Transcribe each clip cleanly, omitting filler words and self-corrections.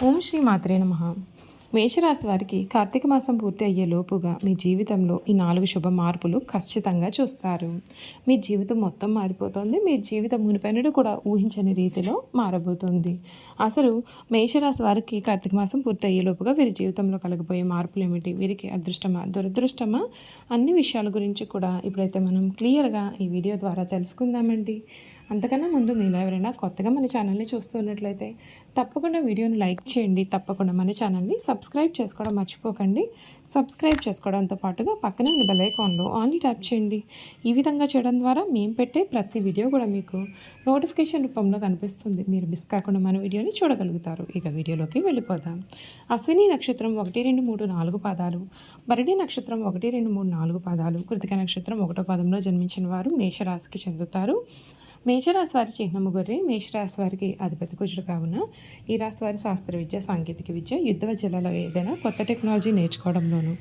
ఓం శ్రీ మాత్రే నమః. మేషరాశి వారికి కార్తీక మాసం పూర్తి అయ్యే లోపుగా మీ జీవితంలో ఈ 4 శుభ మార్పులు ఖచ్చితంగా చూస్తారు. మీ జీవితం మొత్తం మారిపోతుంది. మీ జీవితం మునిపెన్నడూ కూడా ఊహించని రీతిలో మారబోతుంది. అసలు మేషరాశి వారికి కార్తీక మాసం పూర్తి అయ్యే లోపుగా వీరి జీవితంలో కలగబోయే మార్పులు ఏమిటి? వీరికి అదృష్టమా, దురదృష్టమా? అన్ని విషయాల గురించి కూడా ఇప్పుడైతే మనం క్లియర్గా ఈ వీడియో ద్వారా తెలుసుకుందామండి. అంతకన్నా ముందు మీలో ఎవరైనా కొత్తగా మన ఛానల్ని చూస్తున్నట్లయితే తప్పకుండా వీడియోని లైక్ చేయండి. తప్పకుండా మన ఛానల్ని సబ్స్క్రైబ్ చేసుకోవడం మర్చిపోకండి. సబ్స్క్రైబ్ చేసుకోవడంతో పాటుగా పక్కనే ఉన్న బెల్ ఐకాన్లో ఆల్ని ట్యాప్ చేయండి. ఈ విధంగా చేయడం ద్వారా మేము పెట్టే ప్రతి వీడియో కూడా మీకు నోటిఫికేషన్ రూపంలో కనిపిస్తుంది. మీరు మిస్ కాకుండా మన వీడియోని చూడగలుగుతారు. ఇక వీడియోలోకి వెళ్ళిపోదాం. అశ్విని నక్షత్రం 1, 2, 3, 4 పాదాలు, భరణి నక్షత్రం 1, 2, 3, 4 పాదాలు, కృతిక నక్షత్రం 1వ పాదంలో జన్మించిన వారు మేషరాశికి చెందుతారు. మేషరాశి వారి చిహ్నము గొర్రె. మేషరాశి వారికి అధిపతి కుజుడు కావున ఈ రాశి వారి శాస్త్ర విద్య, సాంకేతిక విద్య, యుద్ధ జిల్లాలో ఏదైనా కొత్త టెక్నాలజీ నేర్చుకోవడంలోనూ,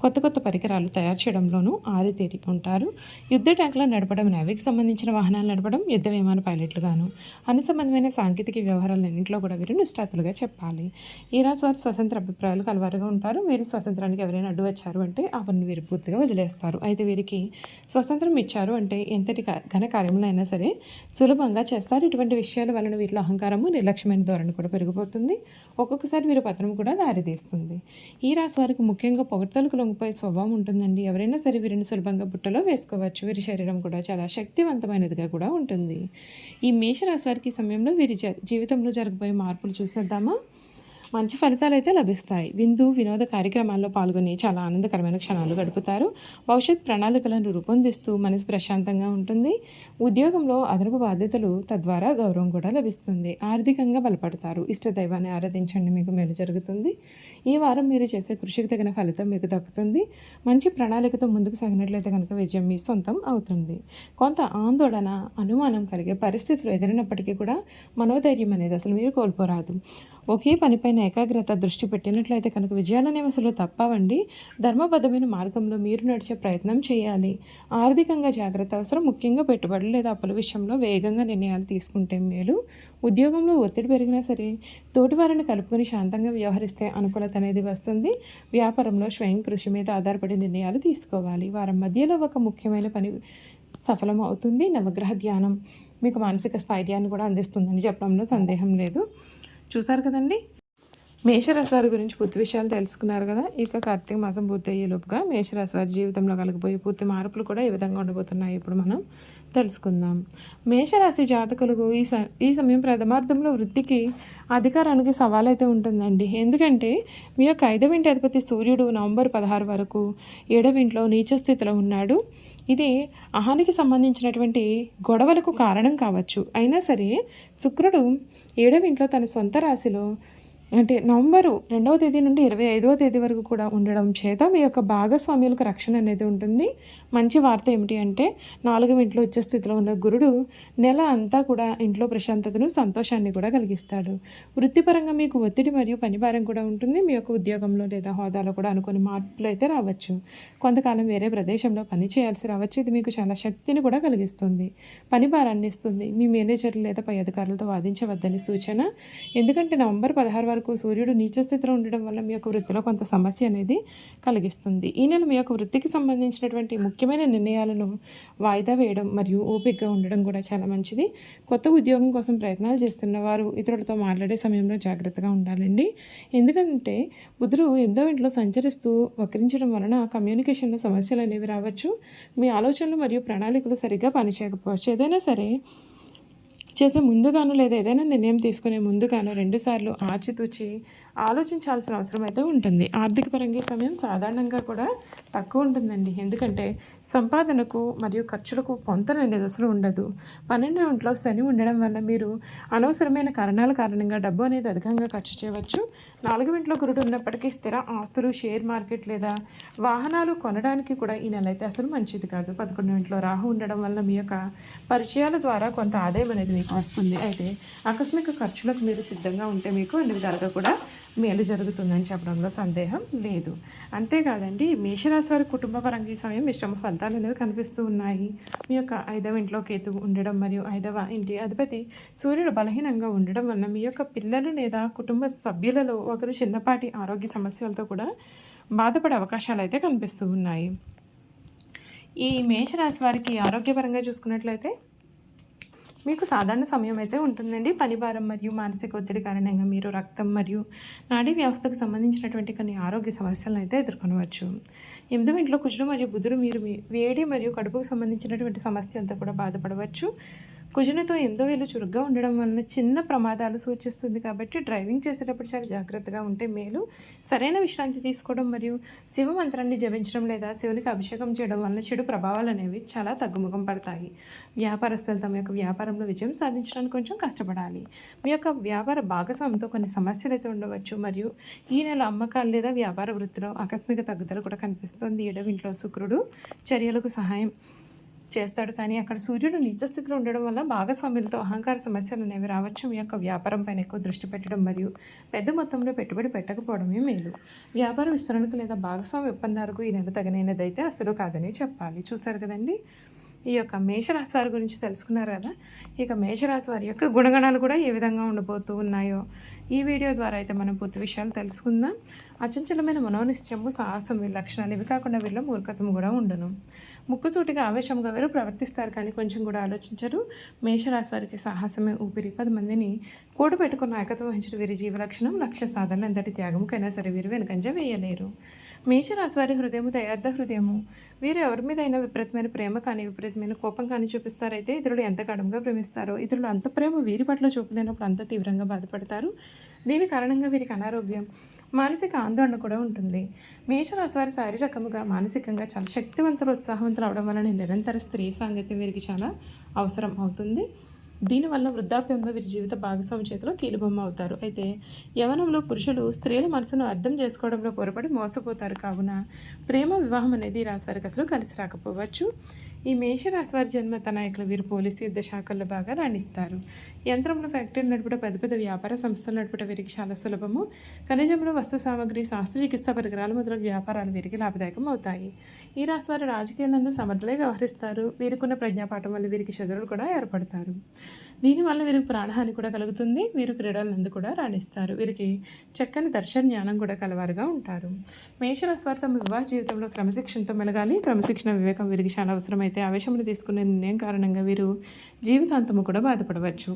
కొత్త పరికరాలు తయారు చేయడంలోనూ ఆరితేరి ఉంటారు. యుద్ధ ట్యాంకులను నడపడం, నేవీకి సంబంధించిన వాహనాలు నడపడం, యుద్ధ విమాన పైలట్లుగాను అన్ని సంబంధమైన సాంకేతిక వ్యవహారాలన్నింటిలో కూడా వీరు నిష్ఠాతులుగా చెప్పాలి. ఈ రాశి వారి స్వతంత్ర అభిప్రాయాలు కలవారుగా ఉంటారు. వీరి స్వతంత్రానికి ఎవరైనా అడ్డు వచ్చారు అంటే అవన్నీ వీరు పూర్తిగా వదిలేస్తారు. అయితే వీరికి స్వతంత్రం ఇచ్చారు అంటే ఎంతటి ఘన కార్యములైనా సరే సులభంగా చేస్తారు. ఇటువంటి విషయాల వలన వీరిలో అహంకారము, నిర్లక్ష్యమైన ధోరణి కూడా పెరిగిపోతుంది. ఒక్కొక్కసారి వీరి పతనం కూడా దారితీస్తుంది. ఈ రాశి వారికి ముఖ్యంగా పొగడ్తలకు లొంగిపోయే స్వభావం ఉంటుందండి. ఎవరైనా సరే వీరిని సులభంగా బుట్టలో వేసుకోవచ్చు. వీరి శరీరం కూడా చాలా శక్తివంతమైనదిగా కూడా ఉంటుంది. ఈ మేషరాశి వారికి ఈ సమయంలో వీరి జీవితంలో జరగబోయే మార్పులు చూసేద్దామా? మంచి ఫలితాలు అయితే లభిస్తాయి. వినోద కార్యక్రమాల్లో పాల్గొని చాలా ఆనందకరమైన క్షణాలు గడుపుతారు. భవిష్యత్ ప్రణాళికలను రూపొందిస్తూ మనసు ప్రశాంతంగా ఉంటుంది. ఉద్యోగంలో అదనపు బాధ్యతలు, తద్వారా గౌరవం కూడా లభిస్తుంది. ఆర్థికంగా బలపడతారు. ఇష్ట దైవాన్ని ఆరాధించండి, మీకు మేలు జరుగుతుంది. ఈ వారం మీరు చేసే కృషికి తగిన ఫలితం మీకు దక్కుతుంది. మంచి ప్రణాళికతో ముందుకు సాగినట్లయితే కనుక విజయం మీ సొంతం అవుతుంది. కొంత ఆందోళన, అనుమానం కలిగే పరిస్థితులు ఎదురైనప్పటికీ కూడా మనోధైర్యం అనేది అసలు మీరు కోల్పోరాదు. ఒకే పనిపైన ఏకాగ్రత దృష్టి పెట్టినట్లయితే కనుక విజయాలనేవి అసలు తప్పవండి. ధర్మబద్ధమైన మార్గంలో మీరు నడిచే ప్రయత్నం చేయాలి. ఆర్థికంగా జాగ్రత్త అవసరం. ముఖ్యంగా పెట్టుబడులు లేదా అప్పుల విషయంలో వేగంగా నిర్ణయాలు తీసుకుంటే మేలు. ఉద్యోగంలో ఒత్తిడి పెరిగినా సరే తోటి వారిని కలుపుకొని శాంతంగా వ్యవహరిస్తే అనుకూలత అనేది వస్తుంది. వ్యాపారంలో స్వయం కృషి మీద ఆధారపడి నిర్ణయాలు తీసుకోవాలి. వారం మధ్యలో ఒక ముఖ్యమైన పని సఫలం అవుతుంది. నవగ్రహ ధ్యానం మీకు మానసిక స్థైర్యాన్ని కూడా అందిస్తుందని చెప్పడంలో సందేహం లేదు. చూసారు కదండి, మేషరాశి వారి గురించి పూర్తి విషయాలు తెలుసుకున్నారు కదా. ఇక కార్తీక మాసం పూర్తి అయ్యేలోపుగా మేషరాశి వారి జీవితంలో కలగబోయే పూర్తి మార్పులు కూడా ఏ విధంగా ఉండబోతున్నాయి ఇప్పుడు మనం తెలుసుకుందాం. మేషరాశి జాతకులకు ఈ సమయం ప్రథమార్థంలో వృత్తికి, అధికారానికి సవాల్ అయితే ఉంటుందండి. ఎందుకంటే మీ యొక్క 5వ ఇంటి అధిపతి సూర్యుడు నవంబర్ 16 వరకు 7వ ఇంట్లో నీచ స్థితిలో ఉన్నాడు. ఇది అహానికి సంబంధించినటువంటి గొడవలకు కారణం కావచ్చు. అయినా సరే శుక్రుడు 7వ ఇంట్లో తన సొంత రాశిలో అంటే నవంబరు 2వ తేదీ నుండి 25వ తేదీ వరకు కూడా ఉండడం చేత మీ యొక్క భాగస్వామ్యులకు రక్షణ అనేది ఉంటుంది. మంచి వార్త ఏమిటి అంటే 4వ ఇంట్లో ఉచ్చ స్థితిలో ఉన్న గురుడు నెల అంతా కూడా ఇంట్లో ప్రశాంతతను, సంతోషాన్ని కూడా కలిగిస్తాడు. వృత్తిపరంగా మీకు ఒత్తిడి మరియు పనిభారం కూడా ఉంటుంది. మీ యొక్క ఉద్యోగంలో లేదా హోదాలో కూడా అనుకుని మార్పులు అయితే రావచ్చు. కొంతకాలం వేరే ప్రదేశంలో పని చేయాల్సి రావచ్చు. ఇది మీకు చాలా శక్తిని కూడా కలిగిస్తుంది. పని భారాన్ని ఇస్తుంది. మీ మేనేజర్లు లేదా పై అధికారులతో వాదించవద్దని సూచన. ఎందుకంటే నవంబర్ 16 వరకు సూర్యుడు నీచ స్థితిలో ఉండడం వల్ల మీ యొక్క వృత్తిలో కొంత సమస్య అనేది కలిగిస్తుంది. ఈ నెల మీ యొక్క వృత్తికి సంబంధించినటువంటి ముఖ్యమైన నిర్ణయాలను వాయిదా వేయడం మరియు ఓపికగా ఉండడం కూడా చాలా మంచిది. కొత్త ఉద్యోగం కోసం ప్రయత్నాలు చేస్తున్న వారు ఇతరులతో మాట్లాడే సమయంలో జాగ్రత్తగా ఉండాలండి. ఎందుకంటే బుధుడు 8వ ఇంట్లో సంచరిస్తూ వక్రించడం వలన కమ్యూనికేషన్లో సమస్యలు అనేవి రావచ్చు. మీ ఆలోచనలు మరియు ప్రణాళికలు సరిగ్గా పనిచేయకపోవచ్చు. ఏదైనా సరే చేసే ముందుగాను లేదా ఏదైనా నిర్ణయం తీసుకునే ముందుగాను 2 సార్లు ఆచితూచి ఆలోచించాల్సిన అవసరం అయితే ఉంటుంది. ఆర్థిక పరంగా సమయం సాధారణంగా కూడా తక్కువ ఉంటుందండి. ఎందుకంటే సంపాదనకు మరియు ఖర్చులకు పొంతన అనేది అసలు ఉండదు. 12వ ఇంట్లో శని ఉండడం వల్ల మీరు అనవసరమైన కారణాల కారణంగా డబ్బు అనేది అధికంగా ఖర్చు చేయవచ్చు. 4వ ఇంట్లో గురుడు ఉన్నప్పటికీ స్థిర ఆస్తులు, షేర్ మార్కెట్ లేదా వాహనాలు కొనడానికి కూడా ఈ నెల అయితే అసలు మంచిది కాదు. 11వ ఇంట్లో రాహు ఉండడం వల్ల మీ యొక్క పరిచయాల ద్వారా కొంత ఆదాయం అనేది మీకు మీకు వస్తుంది. అయితే ఆకస్మిక ఖర్చులకు మీరు సిద్ధంగా ఉంటే మీకు అన్ని విధాలుగా కూడా మేలు జరుగుతుందని చెప్పడంలో సందేహం లేదు. అంతేకాదండి, మేషరాశి వారి కుటుంబ పరంగా ఈ సమయం మిశ్రమ ఫలితాలు అనేవి కనిపిస్తూ ఉన్నాయి. మీ యొక్క 5వ ఇంట్లో కేతువు ఉండడం మరియు 5వ ఇంటి అధిపతి సూర్యుడు బలహీనంగా ఉండడం వల్ల మీ యొక్క పిల్లలు లేదా కుటుంబ సభ్యులలో ఒకరు చిన్నపాటి ఆరోగ్య సమస్యలతో కూడా బాధపడే అవకాశాలు అయితే కనిపిస్తూ ఉన్నాయి. ఈ మేషరాశి వారికి ఆరోగ్యపరంగా చూసుకున్నట్లయితే మీకు సాధారణ సమయం అయితే ఉంటుందండి. పని భారం మరియు మానసిక ఒత్తిడి కారణంగా మీరు రక్తం మరియు నాడీ వ్యవస్థకు సంబంధించినటువంటి కొన్ని ఆరోగ్య సమస్యలను అయితే ఎదుర్కొనవచ్చు. 8వ ఇంట్లో కుజుడు మరియు బుధుడు మీరు వేడి మరియు కడుపుకు సంబంధించినటువంటి సమస్యలతో కూడా బాధపడవచ్చు. కుజునితో 8వ ఇల్లు చురుగ్గా ఉండడం వలన చిన్న ప్రమాదాలు సూచిస్తుంది కాబట్టి డ్రైవింగ్ చేసేటప్పుడు చాలా జాగ్రత్తగా ఉంటే మేలు. సరైన విశ్రాంతి తీసుకోవడం మరియు శివ మంత్రాన్ని జపించడం లేదా శివునికి అభిషేకం చేయడం వలన చెడు ప్రభావాలు అనేవి చాలా తగ్గుముఖం పడతాయి. వ్యాపారస్తులు తమ యొక్క వ్యాపారంలో విజయం సాధించడానికి కొంచెం కష్టపడాలి. మీ యొక్క వ్యాపార భాగస్వామితో కొన్ని సమస్యలు అయితే ఉండవచ్చు మరియు ఈ నెల అమ్మకాలు లేదా వ్యాపార వృత్తిలో ఆకస్మిక తగ్గుదల కూడా కనిపిస్తుంది. 7వ ఇంట్లో శుక్రుడు చర్యలకు సహాయం చేస్తాడు, కానీ అక్కడ సూర్యుడు నీచ స్థితిలో ఉండడం వల్ల భాగస్వాములతో అహంకార సమస్యలు అనేవి రావచ్చు. మీ యొక్క వ్యాపారం పైన ఎక్కువ దృష్టి పెట్టడం మరియు పెద్ద మొత్తంలో పెట్టుబడి పెట్టకపోవడమే మేలు. వ్యాపార విస్తరణకు లేదా భాగస్వామి ఒప్పందాలకు ఈ నెల తగినదైతే అసలు కాదని చెప్పాలి. చూస్తారు కదండి, ఈ యొక్క మేషరాశి వారి గురించి తెలుసుకున్నారు కదా. ఇక మేషరాశి వారి యొక్క గుణగణాలు కూడా ఏ విధంగా ఉండబోతూ ఉన్నాయో ఈ వీడియో ద్వారా అయితే మనం పూర్తి విషయాలు తెలుసుకుందాం. అచంచలమైన మనోనిశ్చయము, సాహసం వీరి లక్షణాలు. ఇవి కాకుండా వీరిలో మూర్ఖత్వం కూడా ఉండను. ముక్కుసూటిగా ఆవేశంగా వీరు ప్రవర్తిస్తారు, కానీ కొంచెం కూడా ఆలోచించరు. మేషరాశి వారికి సాహసమే ఊపిరి. 10 మందిని కూడు పెట్టుకున్న నాయకత్వం వహించడం వీరి జీవ లక్షణం. లక్ష్య సాధన ఎంతటి త్యాగముకైనా సరే వీరు వెనుకంజ వేయలేరు. మేషరాశి వారి హృదయము దయార్థ హృదయము. వీరు ఎవరి మీద అయినా విపరీతమైన ప్రేమ కానీ విపరీతమైన కోపం కానీ చూపిస్తారైతే ఇతరులు ఎంత కడంగా ప్రేమిస్తారో ఇతరులు అంత ప్రేమ వీరి పట్ల చూపలేనప్పుడు అంత తీవ్రంగా బాధపడతారు. దీని కారణంగా వీరికి అనారోగ్యం, మానసిక ఆందోళన కూడా ఉంటుంది. మేషరాశి వారి శారీరకముగా మానసికంగా చాలా శక్తివంతులు, ఉత్సాహవంతులు అవడం వలన నిరంతర స్త్రీ సాంగత్యం వీరికి చాలా అవసరం అవుతుంది. దీనివల్ల వృద్ధాప్యంలో వీరి జీవిత భాగస్వామి చేతిలో కీలుబొమ్మ అవుతారు. అయితే యవనంలో పురుషులు స్త్రీల మనసును అర్థం చేసుకోవడంలో పొరపడి మోసపోతారు. కావున ప్రేమ వివాహం అనేది ఈ రాశి వారికి అసలు కలిసి రాకపోవచ్చు. ఈ మేషరాశి వారి జన్మత నాయకులు వీరు పోలీసు, యుద్ధ శాఖల్లో బాగా రాణిస్తారు. యంత్రంలో ఫ్యాక్టరీ నడుపుట, పెద్ద పెద్ద వ్యాపార సంస్థలు నడుపుట వీరికి చాలా సులభము. ఖనిజంలో వస్తు సామగ్రి, శాస్త్ర చికిత్సా పరికరాలు మొదలగు వ్యాపారాలు వీరికి లాభదాయకం అవుతాయి. ఈ రాశి వారు రాజకీయాలందు సమర్థులై వ్యవహరిస్తారు. వీరికున్న ప్రజ్ఞాపాఠం వల్ల వీరికి శత్రువులు కూడా ఏర్పడతారు. దీనివల్ల వీరికి ప్రాణహాని కూడా కలుగుతుంది. వీరు క్రీడలందు కూడా రాణిస్తారు. వీరికి చక్కని దర్శన జ్ఞానం కూడా కలవారుగా ఉంటారు. మేషరాశి వారు తమ వివాహ జీవితంలో క్రమశిక్షణతో మెలగాలి. క్రమశిక్షణ వివేకం వీరికి చాలా అవసరమైతే ఆవేశములు తీసుకునే నిర్ణయం కారణంగా వీరు జీవితాంతము కూడా బాధపడవచ్చు.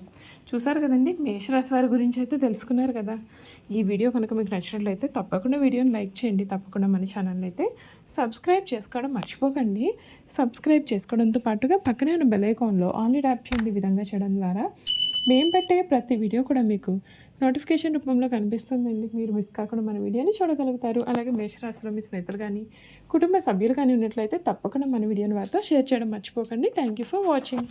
చూసారు కదండి, మేషరాశి వారి గురించి అయితే తెలుసుకున్నారు కదా. ఈ వీడియో కనుక మీకు నచ్చినట్లయితే తప్పకుండా వీడియోని లైక్ చేయండి. తప్పకుండా మన ఛానల్ని అయితే సబ్స్క్రైబ్ చేసుకోవడం మర్చిపోకండి. సబ్స్క్రైబ్ చేసుకోవడంతో పాటుగా పక్కనే ఉన్న బెల్ ఐకాన్లో ఆల్ ట్యాప్ చేయండి. ఈ విధంగా చేయడం ద్వారా మేము పెట్టే ప్రతి వీడియో కూడా మీకు నోటిఫికేషన్ రూపంలో కనిపిస్తుందండి. మీరు మిస్ కాకుండా మన వీడియోని చూడగలుగుతారు. అలాగే మేషరాశిలో మీ స్నేహితులు కానీ కుటుంబ సభ్యులు కానీ ఉన్నట్లయితే తప్పకుండా మన వీడియోని వారితో షేర్ చేయడం మర్చిపోకండి. Thank you for watching.